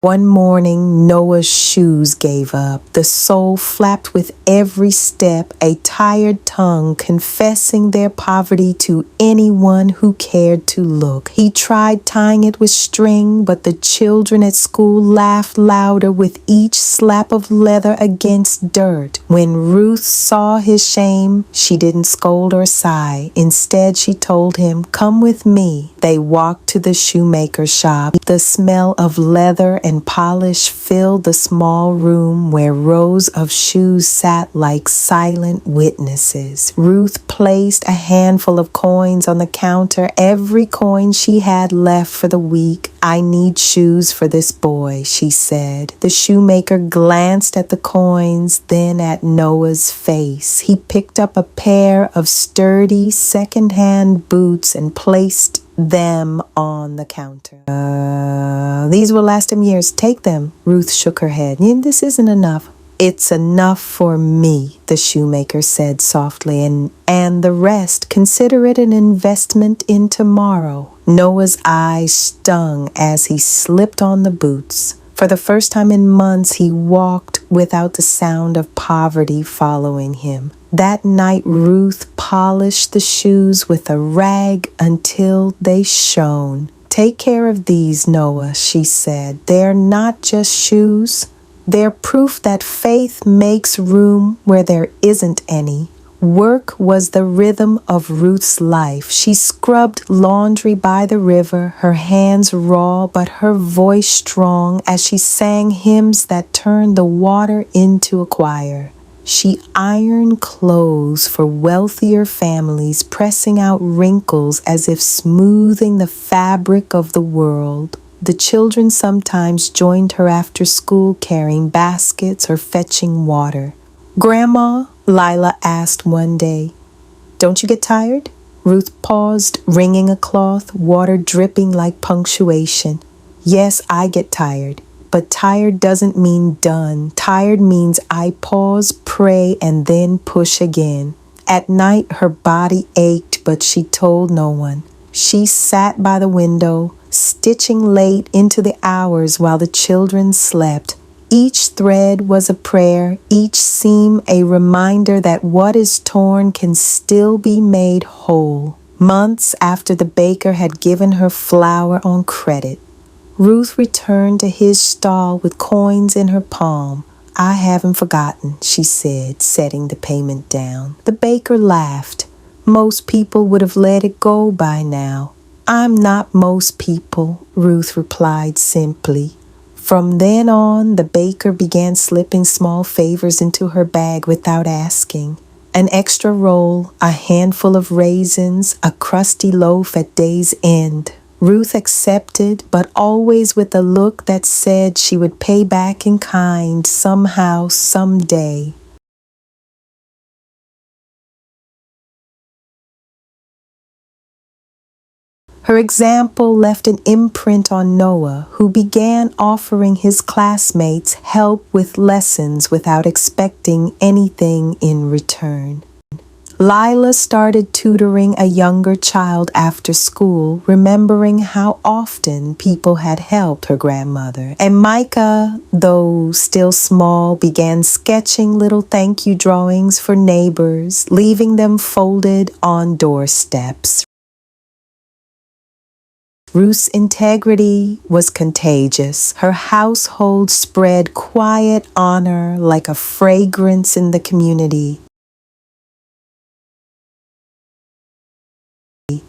One morning, Noah's shoes gave up. The sole flapped with every step, a tired tongue confessing their poverty to anyone who cared to look. He tried tying it with string, but the children at school laughed louder with each slap of leather against dirt. When Ruth saw his shame, she didn't scold or sigh. Instead, she told him, "Come with me." They walked to the shoemaker's shop. The smell of leather and polish filled the small room where rows of shoes sat like silent witnesses. Ruth placed a handful of coins on the counter, every coin she had left for the week. "I need shoes for this boy," she said. The shoemaker glanced at the coins, then at Noah's face. He picked up a pair of sturdy second-hand boots and placed them on the counter. These will last him years. Take them." Ruth shook her head. "This isn't enough." "It's enough for me," the shoemaker said softly, and the rest, consider it an investment in tomorrow. Noah's eyes stung as he slipped on the boots. For the first time in months, he walked without the sound of poverty following him. That night, Ruth polished the shoes with a rag until they shone. "Take care of these, Noah," she said. "They're not just shoes. They're proof that faith makes room where there isn't any." Work was the rhythm of Ruth's life. She scrubbed laundry by the river, her hands raw but her voice strong as she sang hymns that turned the water into a choir. She ironed clothes for wealthier families, pressing out wrinkles as if smoothing the fabric of the world. The children sometimes joined her after school carrying baskets or fetching water. "Grandma," Lila asked one day, "don't you get tired?" Ruth paused, wringing a cloth, water dripping like punctuation. "Yes, I get tired. But tired doesn't mean done. Tired means I pause, pray, and then push again." At night, her body ached, but she told no one. She sat by the window, stitching late into the hours while the children slept. Each thread was a prayer, each seam a reminder that what is torn can still be made whole. Months after the baker had given her flour on credit, Ruth returned to his stall with coins in her palm. "I haven't forgotten," she said, setting the payment down. The baker laughed. "Most people would have let it go by now." "I'm not most people," Ruth replied simply. From then on, the baker began slipping small favors into her bag without asking. An extra roll, a handful of raisins, a crusty loaf at day's end. Ruth accepted, but always with a look that said she would pay back in kind somehow, someday. Her example left an imprint on Noah, who began offering his classmates help with lessons without expecting anything in return. Lila started tutoring a younger child after school, remembering how often people had helped her grandmother. And Micah, though still small, began sketching little thank you drawings for neighbors, leaving them folded on doorsteps. Ruth's integrity was contagious. Her household spread quiet honor like a fragrance in the community.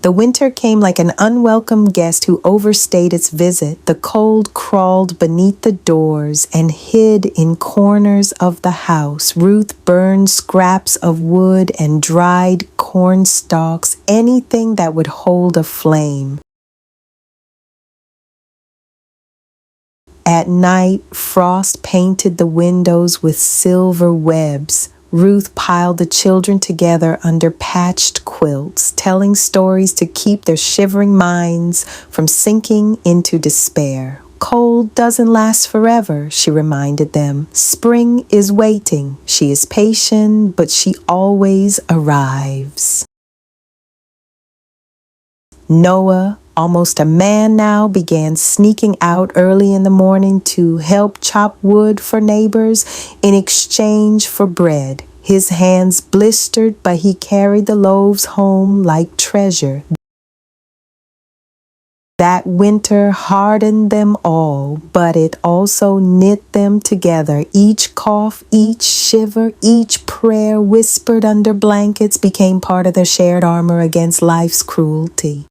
The winter came like an unwelcome guest who overstayed its visit. The cold crawled beneath the doors and hid in corners of the house. Ruth burned scraps of wood and dried corn stalks, anything that would hold a flame. At night, frost painted the windows with silver webs. Ruth piled the children together under patched quilts, telling stories to keep their shivering minds from sinking into despair. "Cold doesn't last forever," she reminded them. "Spring is waiting. She is patient, but she always arrives." Noah, almost a man now, began sneaking out early in the morning to help chop wood for neighbors in exchange for bread. His hands blistered, but he carried the loaves home like treasure. That winter hardened them all, but it also knit them together. Each cough, each shiver, each prayer whispered under blankets became part of their shared armor against life's cruelty.